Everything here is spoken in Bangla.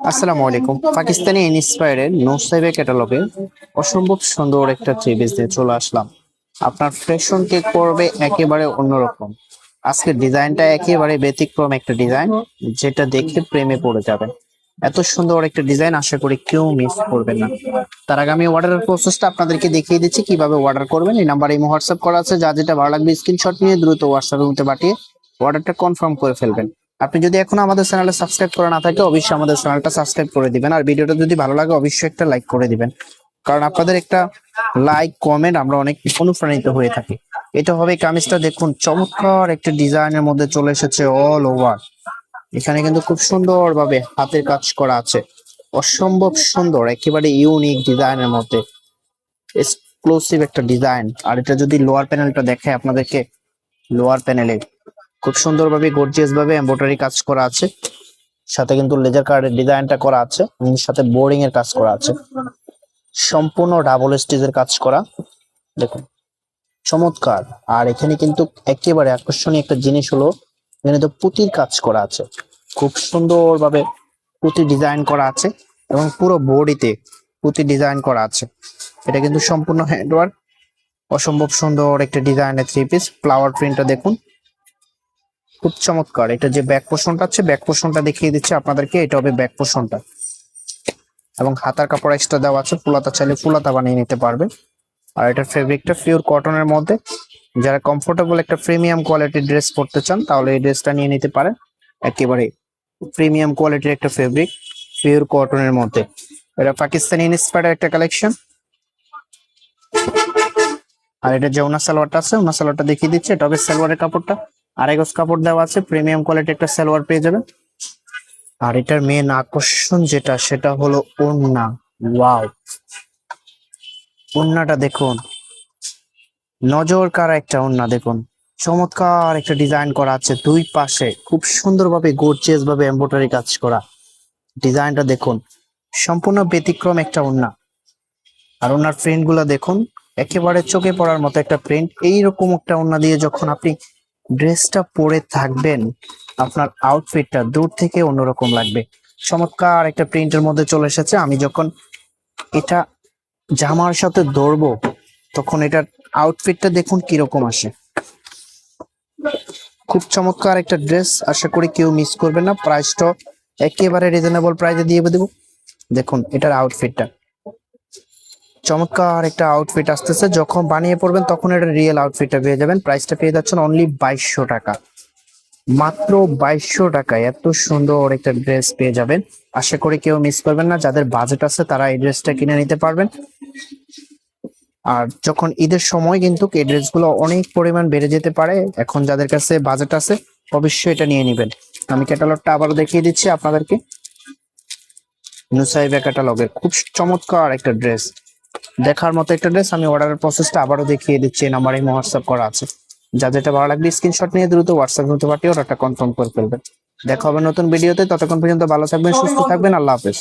আসসালামু আলাইকুম। পাকিস্তানি ইন্সপায়ারের নোসাইবের ক্যাটালগে অসম্ভব সুন্দর একটা থ্রি পিস নিয়ে চলে আসলাম। আপনার ফ্যাশন কেক পড়বে একেবারে অন্যরকম। আজকের ডিজাইনটা একেবারে ব্যতিক্রম একটা ডিজাইন, যেটা দেখে প্রেমে পড়ে যাবেন। এত সুন্দর একটা ডিজাইন আশা করি কেউ মিস করবেন না। তার আগে আমি অর্ডারের প্রসেসটা আপনাদেরকে দেখিয়ে দিচ্ছি কিভাবে অর্ডার করবেন। এই নাম্বারে হোয়াটসঅ্যাপ করা আছে, যা যেটা ভালো লাগবে স্ক্রিনশট নিয়ে দ্রুত হোয়াটসঅ্যাপের মধ্যে পাঠিয়ে অর্ডারটা কনফার্ম করে ফেলবেন। আপনি যদি এখনো আমাদের চ্যানেলে সাবস্ক্রাইব করা না থাকে, অবশ্যই আমাদের চ্যানেলটা সাবস্ক্রাইব করে দিবেন। আর ভিডিওটা যদি ভালো লাগে অবশ্যই একটা লাইক করে দিবেন, কারণ আপনাদের একটা লাইক কমেন্ট আমরা অনেক অনুপ্রাণিত হয়ে থাকি। এটা হবে কামিজটা, দেখুন চমৎকার একটা ডিজাইনের মধ্যে চলে এসেছে অল ওভার। এখানে কিন্তু খুব সুন্দর ভাবে হাতের কাজ করা আছে, অসম্ভব সুন্দর একেবারে ইউনিক ডিজাইনের মধ্যে এক্সক্লুসিভ একটা ডিজাইন। আর এটা যদি লোয়ার প্যানেলটা দেখে আপনাদেরকে, লোয়ার প্যানেলে খুব সুন্দরভাবে গর্জিয়াস ভাবে এমব্রয়ডারি কাজ করা আছে, সাথে কিন্তু লেজার কার্ডের ডিজাইনটা করা আছে, সাথে বোর্ডিং এর কাজ করা আছে, সম্পূর্ণ ডাবল স্টিচের কাজ করা। দেখুন চমৎকার। আর এখানে কিন্তু একেবারে আকর্ষণীয় একটা জিনিস হলো, এখানে তো পুঁতির কাজ করা আছে, খুব সুন্দরভাবে পুঁতি ডিজাইন করা আছে এবং পুরো বডিতে পুঁতি ডিজাইন করা আছে। এটা কিন্তু সম্পূর্ণ হ্যান্ডওয়ার্ক, অসম্ভব সুন্দর একটা ডিজাইনের থ্রি পিস। ফ্লাওয়ার প্রিন্টটা দেখুন খুব চমৎকার। এটা যে ব্যাক পোর্শনটা আছে, ব্যাক পোর্শনটা দেখিয়ে দিচ্ছি আপনাদেরকে। এটা হবে ব্যাক পোর্শনটা, এবং হাতার কাপড় এক্সট্রা দেওয়া আছে, ফুলাতা চাইলে ফুলাতা বানিয়ে নিতে পারবে। আর এটার ফেব্রিকটা পিওর কটনের মধ্যে। যারা কমফোর্টেবল একটা প্রিমিয়াম কোয়ালিটির ড্রেস পরতে চান তাহলে এই ড্রেসটা নিয়ে নিতে পারেন। একেবারে প্রিমিয়াম কোয়ালিটির একটা ফেব্রিক, পিওর কটনের মধ্যে। এটা পাকিস্তানি ইন্সপায়ার্ড একটা কালেকশন। আর এটা যে ওনা সালোয়ারটা আছে, ওনা সালোয়ারটা দেখিয়ে দিচ্ছি। এটা হবে সালোয়ারের কাপড়টা, আড়াই গজ কাপড় দেওয়া আছে, প্রিমিয়াম কোয়ালিটি একটা সালোয়ার পেয়ে যাবেন। আর এটার মেন আকর্ষণ যেটা, সেটা হলো ওড়না। ওয়াও, ওড়নাটা দেখুন, নজর কাড়া একটা ওড়না। দেখুন চমৎকার একটা ডিজাইন করা আছে, দুই পাশে খুব সুন্দরভাবে গর্জিয়াস ভাবে এমব্রয়ডারি কাজ করা। ডিজাইনটা দেখুন, সম্পূর্ণ ব্যতিক্রম একটা ওড়না। আর ওনার প্রিন্ট গুলা দেখুন, একেবারে চোখে পড়ার মতো একটা প্রিন্ট। এইরকম একটা ওড়না দিয়ে যখন আপনি ড্রেসটা পরে থাকবেন, আপনার আউটফিটটা দূর থেকে অন্যরকম লাগবে। চমৎকার একটা প্রিন্টের মধ্যে চলে এসেছে। আমি যখন এটা জামার সাথে ধরবো, তখন এটার আউটফিটটা দেখুন কিরকম আসে। খুব চমৎকার একটা ড্রেস, আশা করি কেউ মিস করবে না। প্রাইসটা একেবারে রিজনেবল প্রাইসে দিয়ে দেবো। দেখুন এটার আউটফিটটা, চমৎকার একটা আউটফিট আসতেছে। যখন বানিয়ে পড়বেন তখন এটা রিয়েল আউটফিটটা পেয়ে যাবেন। প্রাইসটা পেয়ে যাচ্ছেন অনলি 2200 টাকা, মাত্র 2200 টাকায় এত সুন্দর একটা ড্রেস পেয়ে যাবেন। আশা করি কেউ মিস করবেন না। যাদের বাজেট আছে তারা এই ড্রেসটা কিনে নিতে পারবেন। আর যখন ঈদের সময় কিন্তু এই ড্রেসগুলো অনেক পরিমাণ বেড়ে যেতে পারে। এখন যাদের কাছে বাজেট আছে অবশ্যই এটা নিয়ে নেবেন। আমি ক্যাটালগটা আবারও দেখিয়ে দিচ্ছি আপনাদেরকে। নুসাইবা ক্যাটালগের খুব চমৎকার একটা ড্রেস, দেখার মতো একটা ড্রেস। আমি অর্ডারের প্রসেসটা আবারও দেখিয়ে দিচ্ছি, এই নাম্বারে হোয়াটসঅ্যাপ করা আছে। যা যেটা ভালো লাগবে স্ক্রিনশট নিয়ে দ্রুত হোয়াটসঅ্যাপ করতে পাঠিয়ে অর্ডারটা কনফার্ম করে ফেলবেন। দেখা হবে নতুন ভিডিওতে, ততক্ষণ পর্যন্ত ভালো থাকবেন, সুস্থ থাকবেন। আল্লাহ হাফেজ।